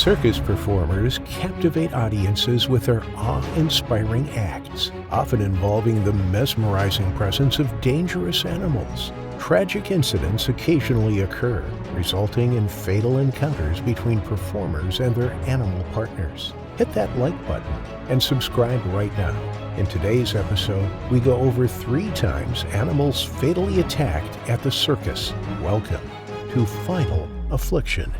Circus performers captivate audiences with their awe-inspiring acts, often involving the mesmerizing presence of dangerous animals. Tragic incidents occasionally occur, resulting in fatal encounters between performers and their animal partners. Hit that like button and subscribe right now. In today's episode, we go over 3 times animals fatally attacked at the circus. Welcome to Final Affliction.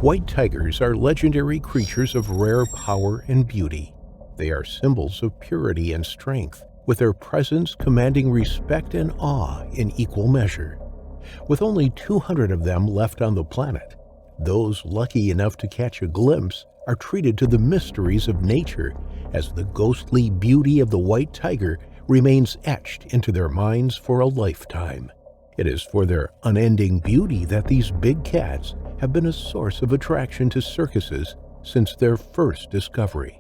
White tigers are legendary creatures of rare power and beauty. They are symbols of purity and strength, with their presence commanding respect and awe in equal measure. With only 200 of them left on the planet, those lucky enough to catch a glimpse are treated to the mysteries of nature as the ghostly beauty of the white tiger remains etched into their minds for a lifetime. It is for their unending beauty that these big cats have been a source of attraction to circuses since their first discovery.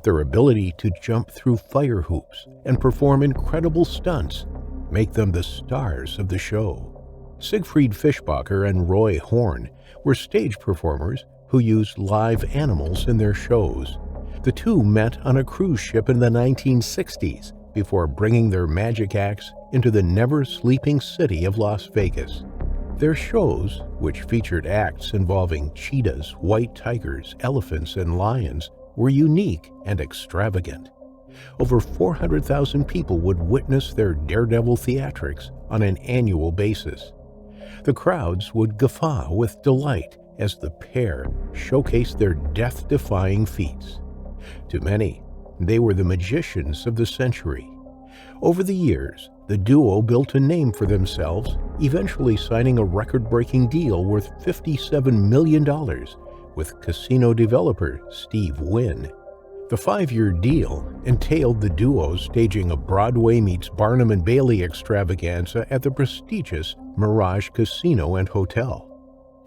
Their ability to jump through fire hoops and perform incredible stunts make them the stars of the show. Siegfried Fischbacher and Roy Horn were stage performers who used live animals in their shows. The two met on a cruise ship in the 1960s before bringing their magic acts into the never-sleeping city of Las Vegas. Their shows, which featured acts involving cheetahs, white tigers, elephants, and lions, were unique and extravagant. Over 400,000 people would witness their daredevil theatrics on an annual basis. The crowds would guffaw with delight as the pair showcased their death-defying feats. To many, they were the magicians of the century. Over the years, the duo built a name for themselves, eventually signing a record-breaking deal worth $57 million with casino developer Steve Wynn. The 5-year deal entailed the duo staging a Broadway meets Barnum and Bailey extravaganza at the prestigious Mirage Casino and Hotel.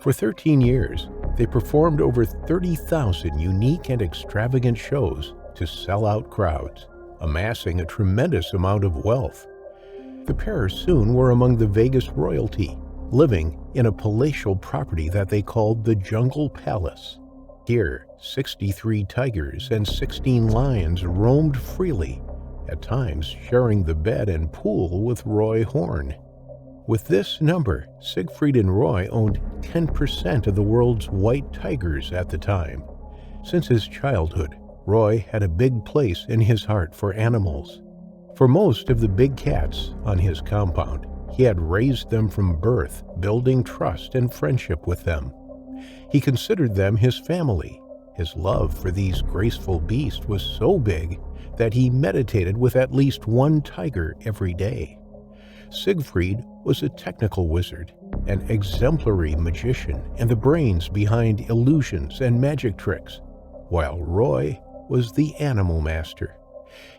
For 13 years, they performed over 30,000 unique and extravagant shows to sell out crowds, amassing a tremendous amount of wealth. The pair soon were among the Vegas royalty, living in a palatial property that they called the Jungle Palace. Here, 63 tigers and 16 lions roamed freely, at times sharing the bed and pool with Roy Horn. With this number, Siegfried and Roy owned 10% of the world's white tigers at the time. Since his childhood, Roy had a big place in his heart for animals. For most of the big cats on his compound, he had raised them from birth, building trust and friendship with them. He considered them his family. His love for these graceful beasts was so big that he meditated with at least one tiger every day. Siegfried was a technical wizard, an exemplary magician, and the brains behind illusions and magic tricks, while Roy was the animal master.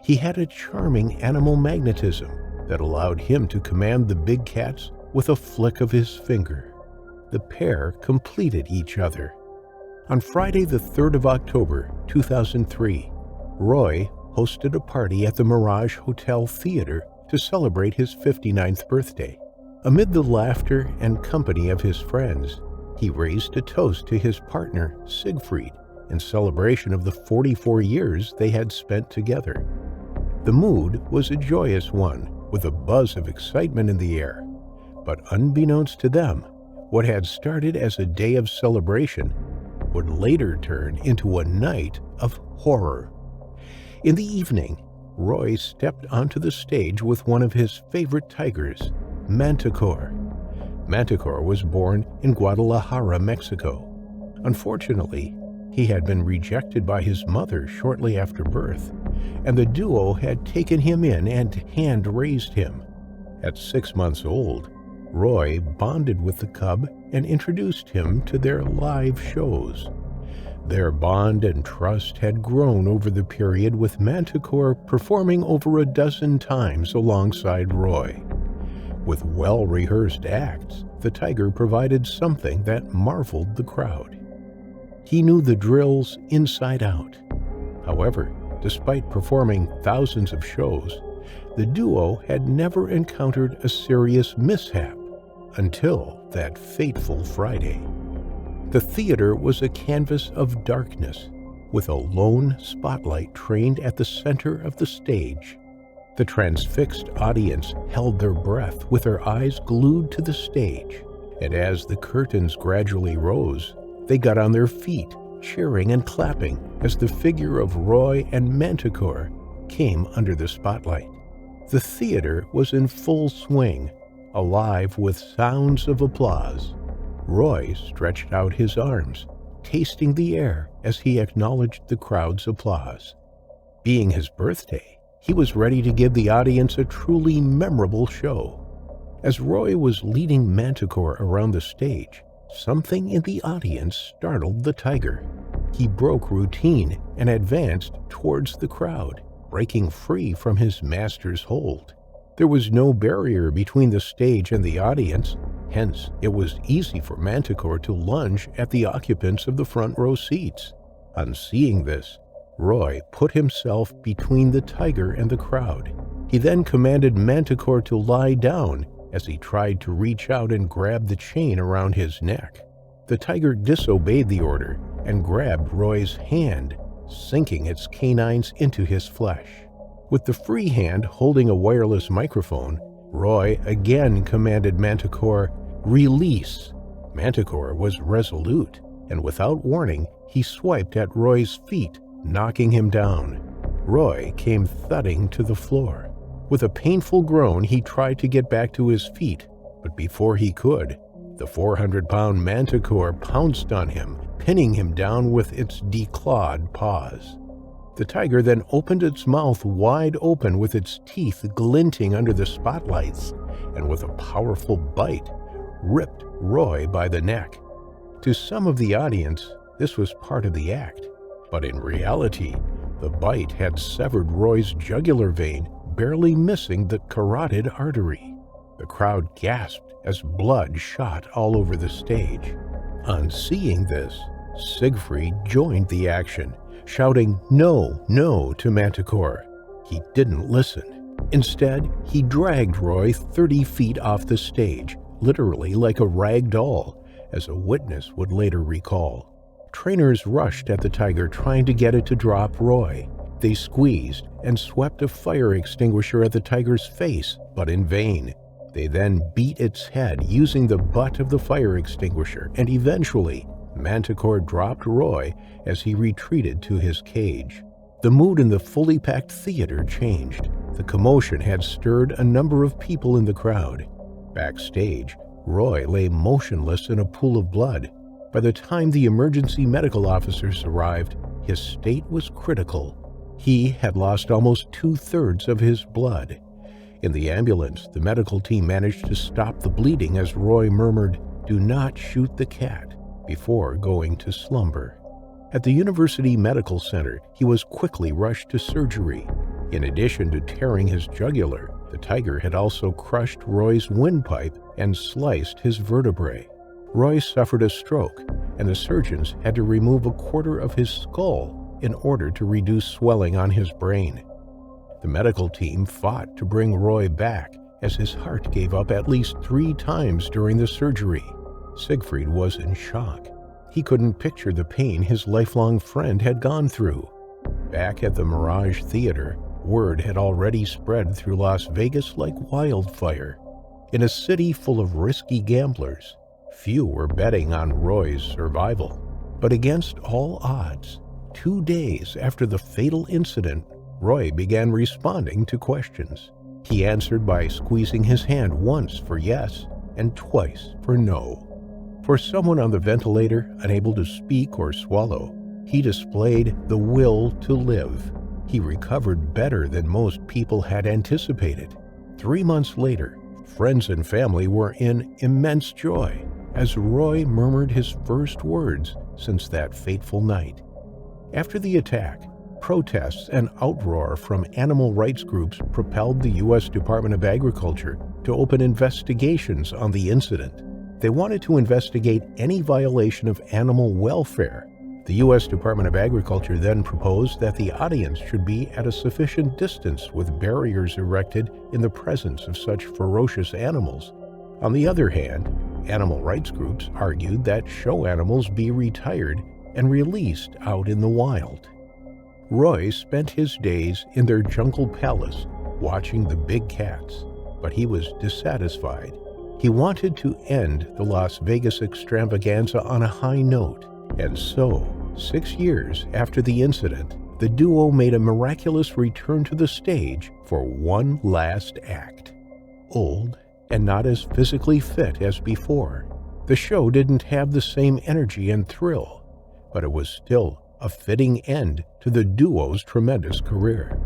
He had a charming animal magnetism that allowed him to command the big cats with a flick of his finger. The pair completed each other. On Friday, the 3rd of October, 2003, Roy hosted a party at the Mirage Hotel Theater to celebrate his 59th birthday. Amid the laughter and company of his friends, he raised a toast to his partner, Siegfried, in celebration of the 44 years they had spent together. The mood was a joyous one, with a buzz of excitement in the air. But unbeknownst to them, what had started as a day of celebration would later turn into a night of horror. In the evening, Roy stepped onto the stage with one of his favorite tigers, Manticore. Manticore was born in Guadalajara, Mexico. Unfortunately, he had been rejected by his mother shortly after birth, and the duo had taken him in and hand-raised him. At 6 months old, Roy bonded with the cub and introduced him to their live shows. Their bond and trust had grown over the period, with Manticore performing over a dozen times alongside Roy. With well-rehearsed acts, the tiger provided something that marveled the crowd. He knew the drills inside out. However, despite performing thousands of shows, The duo had never encountered a serious mishap until that fateful Friday. The theater was a canvas of darkness, with a lone spotlight trained at the center of the stage. The transfixed audience held their breath with their eyes glued to the stage, and as the curtains gradually rose, they got on their feet, cheering and clapping as the figure of Roy and Manticore came under the spotlight. The theater was in full swing, alive with sounds of applause. Roy stretched out his arms, tasting the air as he acknowledged the crowd's applause. Being his birthday, he was ready to give the audience a truly memorable show. As Roy was leading Manticore around the stage, something in the audience startled the tiger. He broke routine and advanced towards the crowd, breaking free from his master's hold. There was no barrier between the stage and the audience, hence it was easy for Manticore to lunge at the occupants of the front row seats. On seeing this, Roy put himself between the tiger and the crowd. He then commanded Manticore to lie down as he tried to reach out and grab the chain around his neck. The tiger disobeyed the order and grabbed Roy's hand, sinking its canines into his flesh. With the free hand holding a wireless microphone, Roy again commanded Manticore, "Release." Manticore was resolute, and without warning, he swiped at Roy's feet, knocking him down. Roy came thudding to the floor. With a painful groan, he tried to get back to his feet, but before he could, the 400-pound Manticore pounced on him, pinning him down with its declawed paws. The tiger then opened its mouth wide open with its teeth glinting under the spotlights, and with a powerful bite, ripped Roy by the neck. To some of the audience, this was part of the act, but in reality, the bite had severed Roy's jugular vein, barely missing the carotid artery. The crowd gasped as blood shot all over the stage. On seeing this, Siegfried joined the action, shouting "No, no" to Manticore. He didn't listen. Instead, he dragged Roy 30 feet off the stage, literally like a rag doll, as a witness would later recall. Trainers rushed at the tiger trying to get it to drop Roy. They squeezed and swept a fire extinguisher at the tiger's face, but in vain. They then beat its head using the butt of the fire extinguisher, and eventually, Manticore dropped Roy as he retreated to his cage. The mood in the fully packed theater changed. The commotion had stirred a number of people in the crowd. Backstage, Roy lay motionless in a pool of blood. By the time the emergency medical officers arrived, his state was critical. He had lost almost 2/3 of his blood. In the ambulance, the medical team managed to stop the bleeding as Roy murmured, "Do not shoot the cat," before going to slumber. At the University Medical Center, he was quickly rushed to surgery. In addition to tearing his jugular, the tiger had also crushed Roy's windpipe and sliced his vertebrae. Roy suffered a stroke, and the surgeons had to remove a quarter of his skull in order to reduce swelling on his brain. The medical team fought to bring Roy back, as his heart gave up at least 3 times during the surgery. Siegfried was in shock. He couldn't picture the pain his lifelong friend had gone through. Back at the Mirage Theater, word had already spread through Las Vegas like wildfire. In a city full of risky gamblers, few were betting on Roy's survival. But against all odds, 2 days after the fatal incident, Roy began responding to questions. He answered by squeezing his hand once for yes and twice for no. For someone on the ventilator, unable to speak or swallow, he displayed the will to live. He recovered better than most people had anticipated. 3 months later, friends and family were in immense joy as Roy murmured his first words since that fateful night. After the attack, protests and outroar from animal rights groups propelled the U.S. Department of Agriculture to open investigations on the incident. They wanted to investigate any violation of animal welfare, The U.S. Department of Agriculture then proposed that the audience should be at a sufficient distance with barriers erected in the presence of such ferocious animals. On the other hand, animal rights groups argued that show animals be retired and released out in the wild. Roy spent his days in their jungle palace watching the big cats, but he was dissatisfied. He wanted to end the Las Vegas extravaganza on a high note, and so, 6 years after the incident, the duo made a miraculous return to the stage for one last act. Old and not as physically fit as before, the show didn't have the same energy and thrill, but it was still a fitting end to the duo's tremendous career.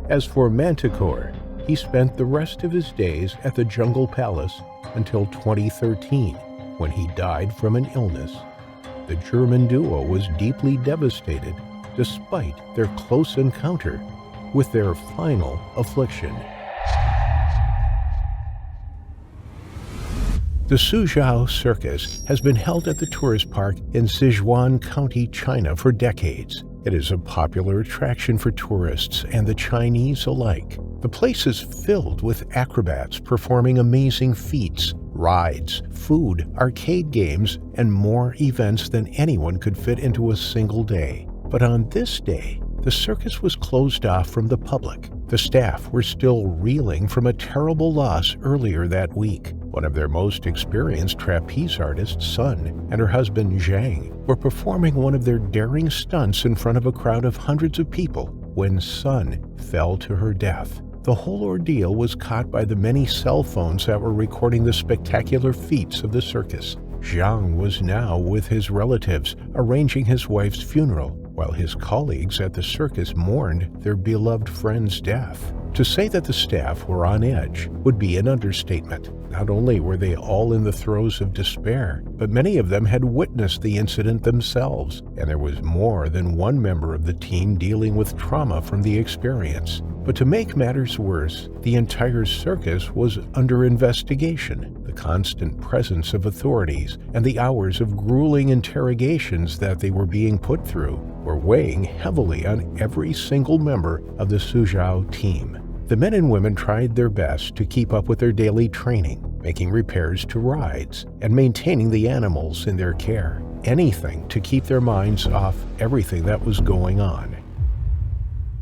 As for Manticore, he spent the rest of his days at the Jungle Palace until 2013, when he died from an illness. The German duo was deeply devastated despite their close encounter with their final affliction. The Suzhou Circus has been held at the tourist park in Sichuan County, China for decades. It is a popular attraction for tourists and the Chinese alike. The place is filled with acrobats performing amazing feats, rides, food, arcade games, and more events than anyone could fit into a single day. But on this day, the circus was closed off from the public. The staff were still reeling from a terrible loss earlier that week. One of their most experienced trapeze artists, Sun, and her husband Zhang were performing one of their daring stunts in front of a crowd of hundreds of people when Sun fell to her death. The whole ordeal was caught by the many cell phones that were recording the spectacular feats of the circus. Zhang was now with his relatives, arranging his wife's funeral, while his colleagues at the circus mourned their beloved friend's death. To say that the staff were on edge would be an understatement. Not only were they all in the throes of despair, but many of them had witnessed the incident themselves, and there was more than one member of the team dealing with trauma from the experience. But to make matters worse, the entire circus was under investigation. The constant presence of authorities and the hours of grueling interrogations that they were being put through were weighing heavily on every single member of the Suzhou team. The men and women tried their best to keep up with their daily training, making repairs to rides, and maintaining the animals in their care. Anything to keep their minds off everything that was going on.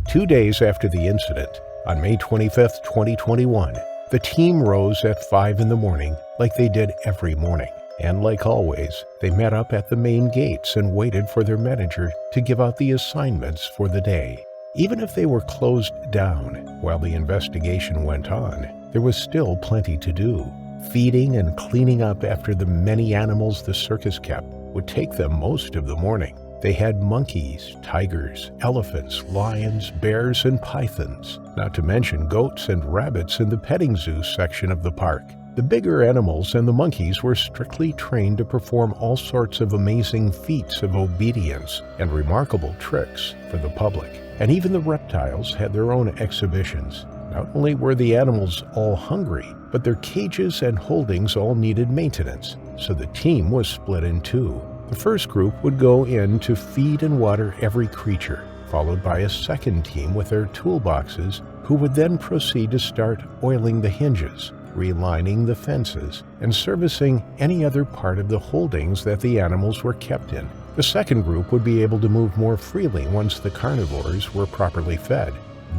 2 days after the incident, on May 25, 2021, the team rose at 5 in the morning like they did every morning. And like always, they met up at the main gates and waited for their manager to give out the assignments for the day. Even if they were closed down while the investigation went on, there was still plenty to do. Feeding and cleaning up after the many animals the circus kept would take them most of the morning. They had monkeys, tigers, elephants, lions, bears, and pythons, not to mention goats and rabbits in the petting zoo section of the park. The bigger animals and the monkeys were strictly trained to perform all sorts of amazing feats of obedience and remarkable tricks for the public. And even the reptiles had their own exhibitions. Not only were the animals all hungry, but their cages and holdings all needed maintenance, so the team was split in two. The first group would go in to feed and water every creature, followed by a second team with their toolboxes, who would then proceed to start oiling the hinges, relining the fences, and servicing any other part of the holdings that the animals were kept in. The second group would be able to move more freely once the carnivores were properly fed.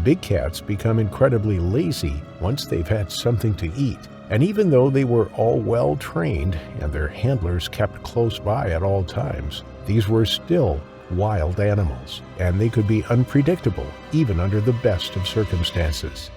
Big cats become incredibly lazy once they've had something to eat, and even though they were all well trained and their handlers kept close by at all times, these were still wild animals, and they could be unpredictable even under the best of circumstances.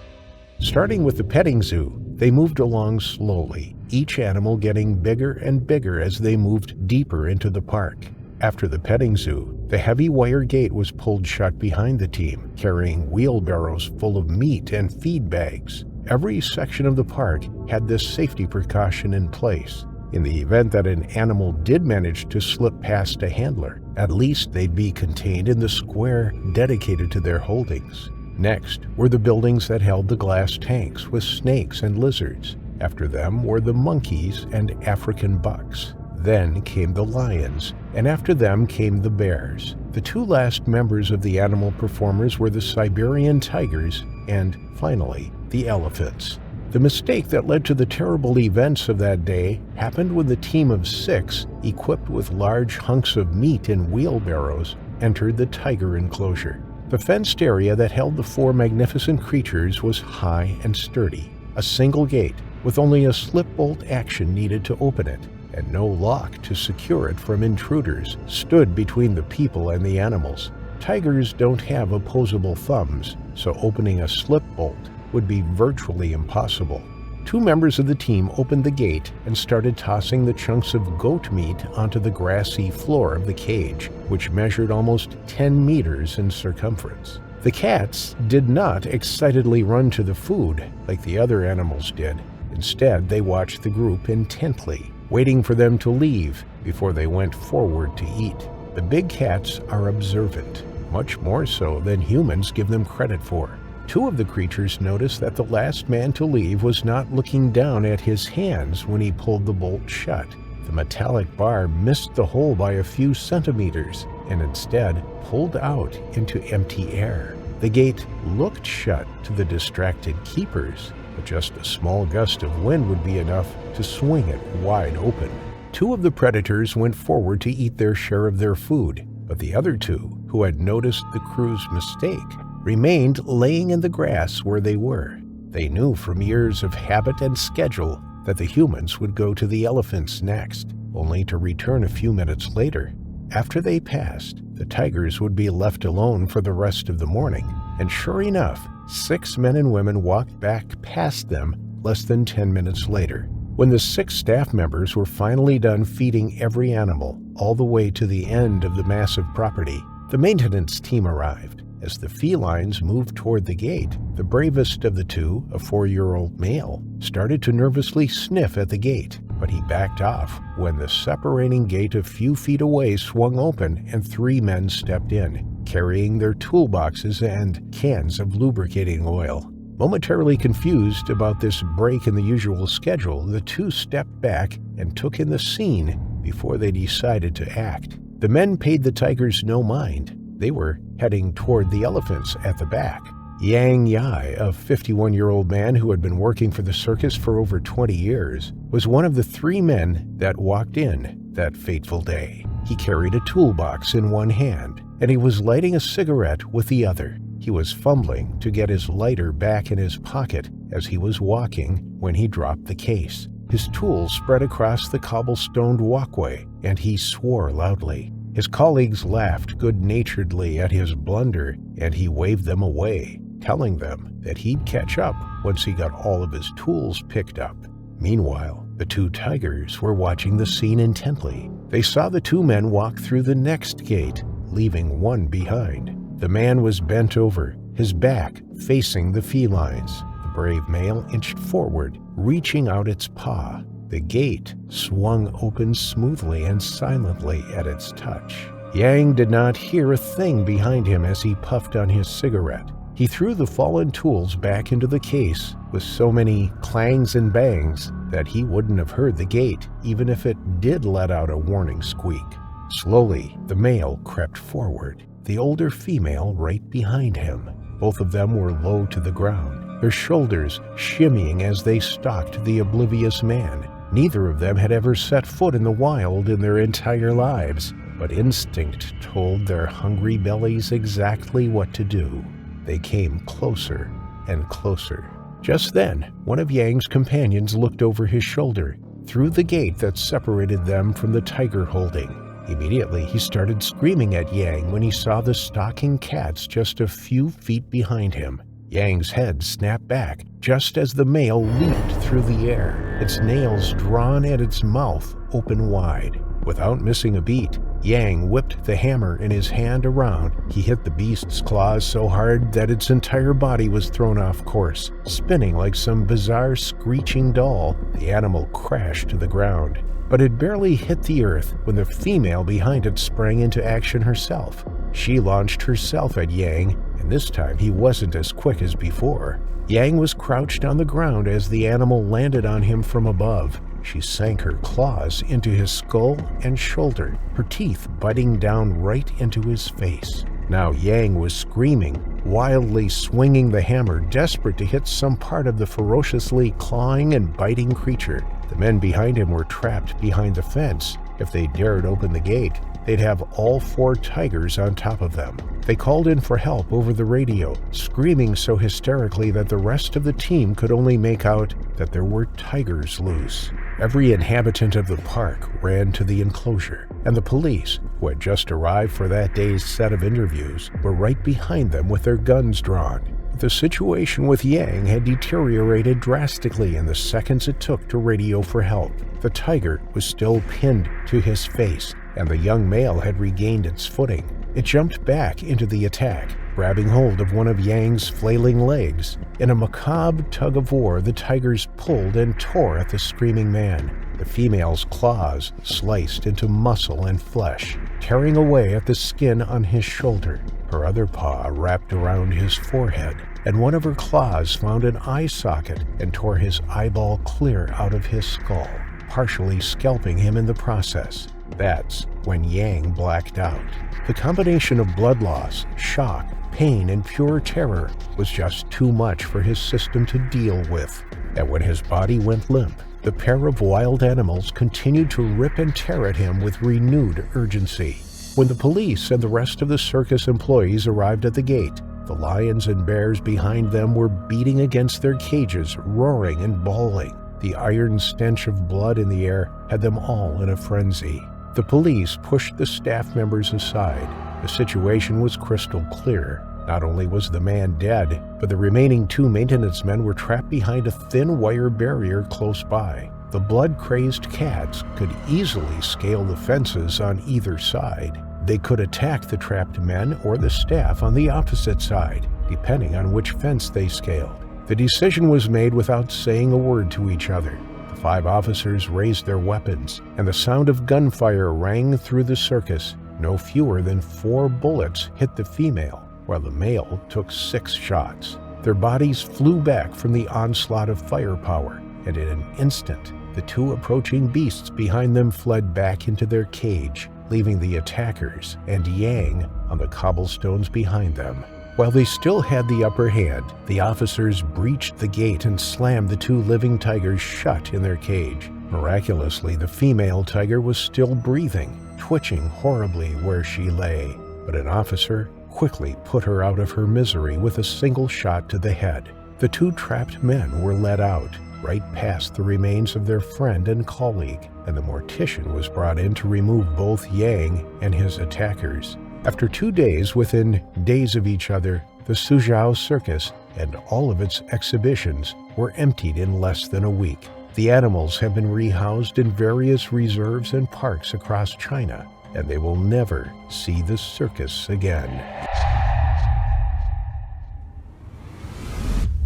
Starting with the petting zoo, they moved along slowly, each animal getting bigger and bigger as they moved deeper into the park. After the petting zoo, the heavy wire gate was pulled shut behind the team, carrying wheelbarrows full of meat and feed bags. Every section of the park had this safety precaution in place. In the event that an animal did manage to slip past a handler, at least they'd be contained in the square dedicated to their holdings. Next were the buildings that held the glass tanks with snakes and lizards. After them were the monkeys and African bucks. Then came the lions, and after them came the bears. The two last members of the animal performers were the Siberian tigers and, finally, the elephants. The mistake that led to the terrible events of that day happened when the team of 6, equipped with large hunks of meat in wheelbarrows, entered the tiger enclosure. The fenced area that held the 4 magnificent creatures was high and sturdy. A single gate, with only a slip bolt action needed to open it, and no lock to secure it from intruders, stood between the people and the animals. Tigers don't have opposable thumbs, so opening a slip bolt would be virtually impossible. 2 members of the team opened the gate and started tossing the chunks of goat meat onto the grassy floor of the cage, which measured almost 10 meters in circumference. The cats did not excitedly run to the food like the other animals did. Instead, they watched the group intently, waiting for them to leave before they went forward to eat. The big cats are observant, much more so than humans give them credit for. 2 of the creatures noticed that the last man to leave was not looking down at his hands when he pulled the bolt shut. The metallic bar missed the hole by a few centimeters and instead pulled out into empty air. The gate looked shut to the distracted keepers, but just a small gust of wind would be enough to swing it wide open. 2 of the predators went forward to eat their share of their food, but the other 2, who had noticed the crew's mistake, remained laying in the grass where they were. They knew from years of habit and schedule that the humans would go to the elephants next, only to return a few minutes later. After they passed, the tigers would be left alone for the rest of the morning, and sure enough, 6 men and women walked back past them less than 10 minutes later. When the 6 staff members were finally done feeding every animal all the way to the end of the massive property, the maintenance team arrived. As the felines moved toward the gate, the bravest of the 2, a 4-year-old male, started to nervously sniff at the gate, but he backed off when the separating gate a few feet away swung open and 3 men stepped in, carrying their toolboxes and cans of lubricating oil. Momentarily confused about this break in the usual schedule, the 2 stepped back and took in the scene before they decided to act. The men paid the tigers no mind. They were heading toward the elephants at the back. Yang Yai, a 51-year-old man who had been working for the circus for over 20 years, was one of the 3 men that walked in that fateful day. He carried a toolbox in one hand, and he was lighting a cigarette with the other. He was fumbling to get his lighter back in his pocket as he was walking when he dropped the case. His tools spread across the cobblestoned walkway, and he swore loudly. His colleagues laughed good-naturedly at his blunder, and he waved them away, telling them that he'd catch up once he got all of his tools picked up. Meanwhile, the 2 tigers were watching the scene intently. They saw the 2 men walk through the next gate, leaving one behind. The man was bent over, his back facing the felines. The brave male inched forward, reaching out its paw. The gate swung open smoothly and silently at its touch. Yang did not hear a thing behind him as he puffed on his cigarette. He threw the fallen tools back into the case with so many clangs and bangs that he wouldn't have heard the gate, even if it did let out a warning squeak. Slowly, the male crept forward, the older female right behind him. Both of them were low to the ground, their shoulders shimmying as they stalked the oblivious man. Neither of them had ever set foot in the wild in their entire lives, but instinct told their hungry bellies exactly what to do. They came closer and closer. Just then, one of Yang's companions looked over his shoulder, through the gate that separated them from the tiger holding. Immediately, he started screaming at Yang when he saw the stalking cats just a few feet behind him. Yang's head snapped back just as the male leaped through the air, its nails drawn and its mouth open wide. Without missing a beat, Yang whipped the hammer in his hand around. He hit the beast's claws so hard that its entire body was thrown off course. Spinning like some bizarre screeching doll, the animal crashed to the ground. But it barely hit the earth when the female behind it sprang into action herself. She launched herself at Yang, and this time he wasn't as quick as before. Yang was crouched on the ground as the animal landed on him from above. She sank her claws into his skull and shoulder, her teeth biting down right into his face. Now Yang was screaming, wildly swinging the hammer, desperate to hit some part of the ferociously clawing and biting creature. The men behind him were trapped behind the fence. If they dared open the gate, they'd have all 4 tigers on top of them. They called in for help over the radio, screaming so hysterically that the rest of the team could only make out that there were tigers loose. Every inhabitant of the park ran to the enclosure, and the police, who had just arrived for that day's set of interviews, were right behind them with their guns drawn. The situation with Yang had deteriorated drastically in the seconds it took to radio for help. The tiger was still pinned to his face, and the young male had regained its footing. It jumped back into the attack, grabbing hold of one of Yang's flailing legs. In a macabre tug-of-war, the tigers pulled and tore at the screaming man. The female's claws sliced into muscle and flesh, tearing away at the skin on his shoulder. Her other paw wrapped around his forehead, and one of her claws found an eye socket and tore his eyeball clear out of his skull, partially scalping him in the process. That's when Yang blacked out. The combination of blood loss, shock, pain, and pure terror was just too much for his system to deal with. And when his body went limp, the pair of wild animals continued to rip and tear at him with renewed urgency. When the police and the rest of the circus employees arrived at the gate, the lions and bears behind them were beating against their cages, roaring and bawling. The iron stench of blood in the air had them all in a frenzy. The police pushed the staff members aside. The situation was crystal clear. Not only was the man dead, but the remaining 2 maintenance men were trapped behind a thin wire barrier close by. The blood-crazed cats could easily scale the fences on either side. They could attack the trapped men or the staff on the opposite side, depending on which fence they scaled. The decision was made without saying a word to each other. The 5 officers raised their weapons, and the sound of gunfire rang through the circus. No fewer than 4 bullets hit the female, while the male took 6 shots. Their bodies flew back from the onslaught of firepower, and in an instant, the 2 approaching beasts behind them fled back into their cage, leaving the attackers and Yang on the cobblestones behind them. While they still had the upper hand, the officers breached the gate and slammed the 2 living tigers shut in their cage. Miraculously, the female tiger was still breathing, twitching horribly where she lay, but an officer quickly put her out of her misery with a single shot to the head. The 2 trapped men were led out, right past the remains of their friend and colleague, and the mortician was brought in to remove both Yang and his attackers. After 2 days within days of each other, the Suzhou Circus and all of its exhibitions were emptied in less than a week. The animals have been rehoused in various reserves and parks across China, and they will never see the circus again.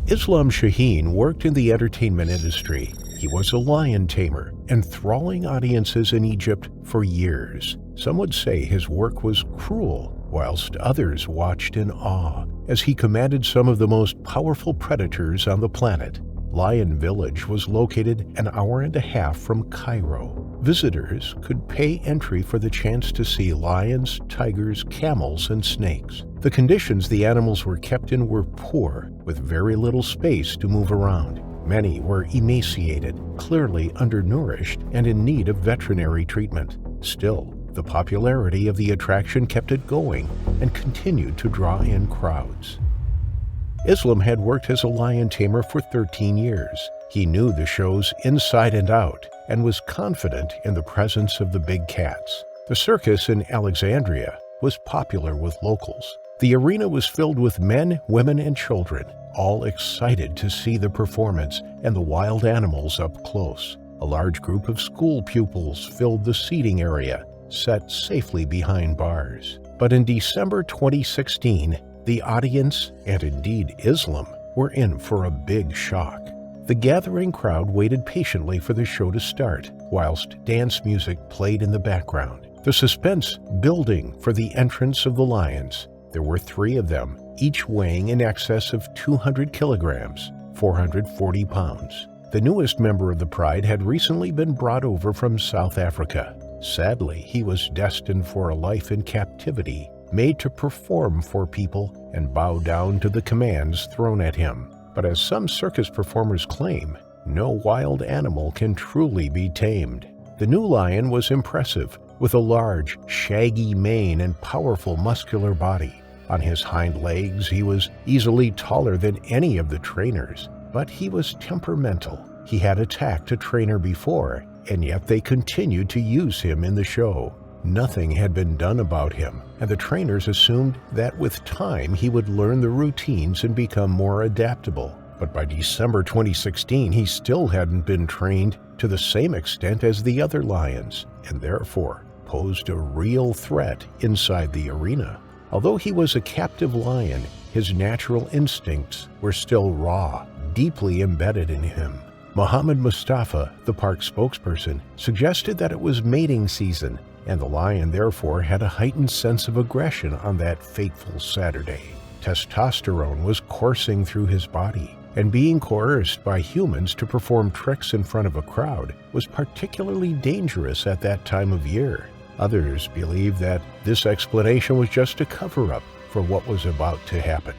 Islam Shaheen worked in the entertainment industry. He was a lion tamer, enthralling audiences in Egypt for years. Some would say his work was cruel, whilst others watched in awe, as he commanded some of the most powerful predators on the planet. Lion Village was located an hour and a half from Cairo. Visitors could pay entry for the chance to see lions, tigers, camels, and snakes. The conditions the animals were kept in were poor, with very little space to move around. Many were emaciated, clearly undernourished, and in need of veterinary treatment. Still, the popularity of the attraction kept it going and continued to draw in crowds. Islam had worked as a lion tamer for 13 years. He knew the shows inside and out and was confident in the presence of the big cats. The circus in Alexandria was popular with locals. The arena was filled with men, women, and children, all excited to see the performance and the wild animals up close. A large group of school pupils filled the seating area, set safely behind bars. But in December 2016, the audience, and indeed Islam, were in for a big shock. The gathering crowd waited patiently for the show to start, whilst dance music played in the background. The suspense building for the entrance of the lions. There were 3 of them, each weighing in excess of 200 kilograms, 440 pounds. The newest member of the pride had recently been brought over from South Africa. Sadly, he was destined for a life in captivity, made to perform for people and bow down to the commands thrown at him. But as some circus performers claim, no wild animal can truly be tamed. The new lion was impressive, with a large, shaggy mane and powerful muscular body. On his hind legs, he was easily taller than any of the trainers, but he was temperamental. He had attacked a trainer before, and yet they continued to use him in the show. Nothing had been done about him, and the trainers assumed that with time he would learn the routines and become more adaptable. But by December 2016, he still hadn't been trained to the same extent as the other lions, and therefore posed a real threat inside the arena. Although he was a captive lion, his natural instincts were still raw, deeply embedded in him. Mohammed Mustafa, the park spokesperson, suggested that it was mating season, and the lion therefore had a heightened sense of aggression on that fateful Saturday. Testosterone was coursing through his body, and being coerced by humans to perform tricks in front of a crowd was particularly dangerous at that time of year. Others believe that this explanation was just a cover-up for what was about to happen.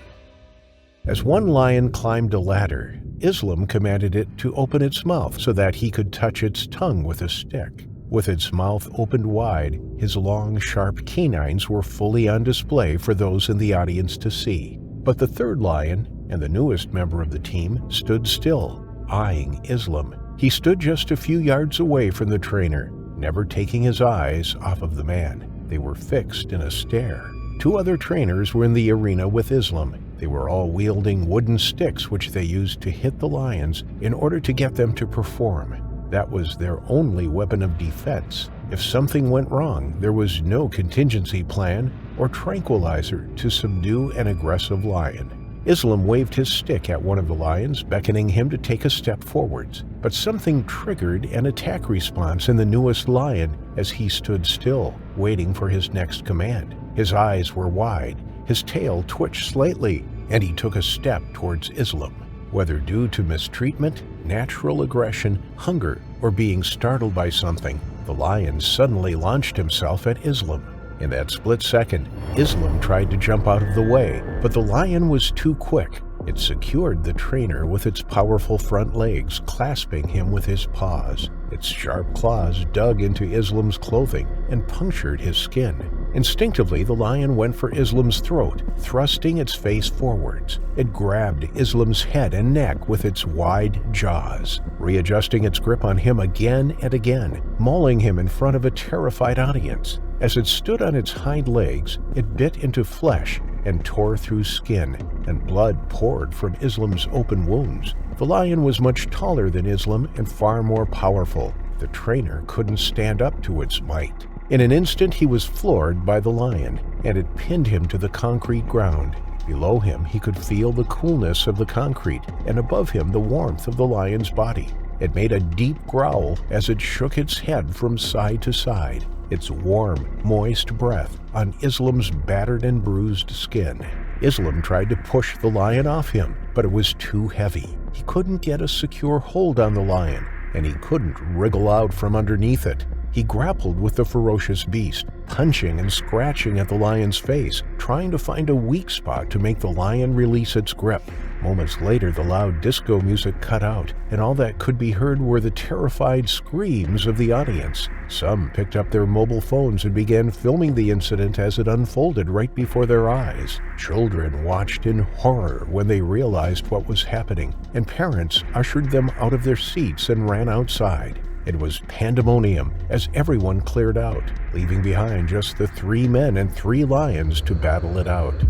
As one lion climbed a ladder, Islam commanded it to open its mouth so that he could touch its tongue with a stick. With its mouth opened wide, his long, sharp canines were fully on display for those in the audience to see. But the third lion, and the newest member of the team, stood still, eyeing Islam. He stood just a few yards away from the trainer, never taking his eyes off of the man. They were fixed in a stare. Two other trainers were in the arena with Islam. They were all wielding wooden sticks which they used to hit the lions in order to get them to perform. That was their only weapon of defense. If something went wrong, there was no contingency plan or tranquilizer to subdue an aggressive lion. Islam waved his stick at one of the lions, beckoning him to take a step forwards. But something triggered an attack response in the newest lion as he stood still, waiting for his next command. His eyes were wide, his tail twitched slightly, and he took a step towards Islam. Whether due to mistreatment, natural aggression, hunger, or being startled by something, the lion suddenly launched himself at Islam. In that split second, Islam tried to jump out of the way, but the lion was too quick. It secured the trainer with its powerful front legs, clasping him with his paws. Its sharp claws dug into Islam's clothing and punctured his skin. Instinctively, the lion went for Islam's throat, thrusting its face forwards. It grabbed Islam's head and neck with its wide jaws, readjusting its grip on him again and again, mauling him in front of a terrified audience. As it stood on its hind legs, it bit into flesh and tore through skin, and blood poured from Islam's open wounds. The lion was much taller than Islam and far more powerful. The trainer couldn't stand up to its might. In an instant, he was floored by the lion, and it pinned him to the concrete ground. Below him, he could feel the coolness of the concrete, and above him, the warmth of the lion's body. It made a deep growl as it shook its head from side to side, its warm, moist breath on Islam's battered and bruised skin. Islam tried to push the lion off him, but it was too heavy. He couldn't get a secure hold on the lion, and he couldn't wriggle out from underneath it. He grappled with the ferocious beast, punching and scratching at the lion's face, trying to find a weak spot to make the lion release its grip. Moments later, the loud disco music cut out, and all that could be heard were the terrified screams of the audience. Some picked up their mobile phones and began filming the incident as it unfolded right before their eyes. Children watched in horror when they realized what was happening, and parents ushered them out of their seats and ran outside. It was pandemonium as everyone cleared out, leaving behind just the 3 men and 3 lions to battle it out.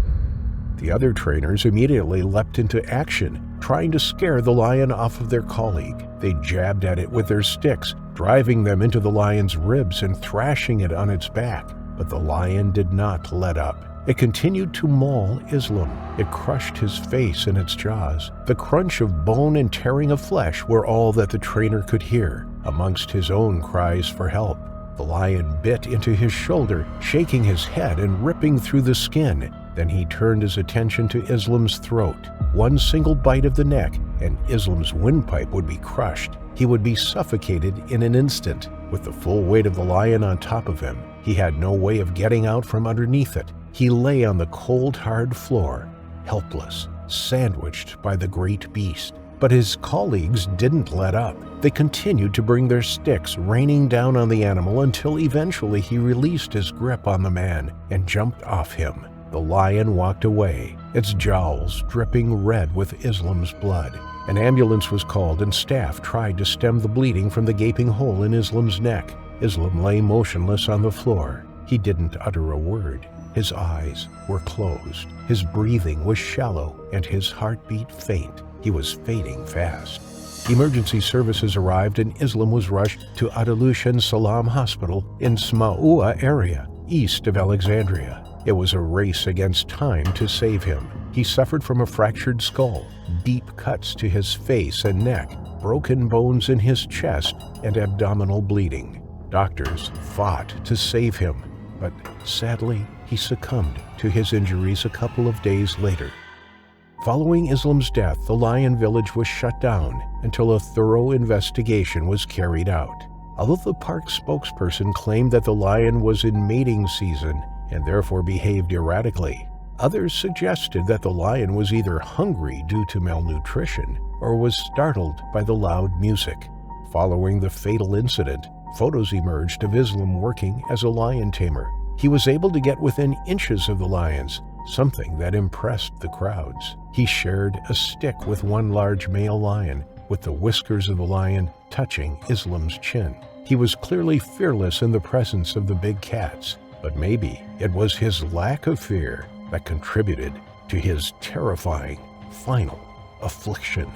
The other trainers immediately leapt into action, trying to scare the lion off of their colleague. They jabbed at it with their sticks, driving them into the lion's ribs and thrashing it on its back. But the lion did not let up. It continued to maul Islam. It crushed his face in its jaws. The crunch of bone and tearing of flesh were all that the trainer could hear, amongst his own cries for help. The lion bit into his shoulder, shaking his head and ripping through the skin. Then he turned his attention to Islam's throat. One single bite of the neck, and Islam's windpipe would be crushed. He would be suffocated in an instant. With the full weight of the lion on top of him, he had no way of getting out from underneath it. He lay on the cold, hard floor, helpless, sandwiched by the great beast. But his colleagues didn't let up. They continued to bring their sticks, raining down on the animal until eventually he released his grip on the man and jumped off him. The lion walked away, its jowls dripping red with Islam's blood. An ambulance was called and staff tried to stem the bleeding from the gaping hole in Islam's neck. Islam lay motionless on the floor. He didn't utter a word. His eyes were closed. His breathing was shallow and his heartbeat faint. He was fading fast. Emergency services arrived and Islam was rushed to Adalushan Salam Hospital in Smaua area, east of Alexandria. It was a race against time to save him. He suffered from a fractured skull, deep cuts to his face and neck, broken bones in his chest, and abdominal bleeding. Doctors fought to save him, but sadly, he succumbed to his injuries a couple of days later. Following Islam's death, the lion village was shut down until a thorough investigation was carried out. Although the park spokesperson claimed that the lion was in mating season and therefore behaved erratically, others suggested that the lion was either hungry due to malnutrition or was startled by the loud music. Following the fatal incident, photos emerged of Islam working as a lion tamer. He was able to get within inches of the lions, something that impressed the crowds. He shared a stick with one large male lion, with the whiskers of the lion touching Islam's chin. He was clearly fearless in the presence of the big cats, but maybe it was his lack of fear that contributed to his terrifying final affliction.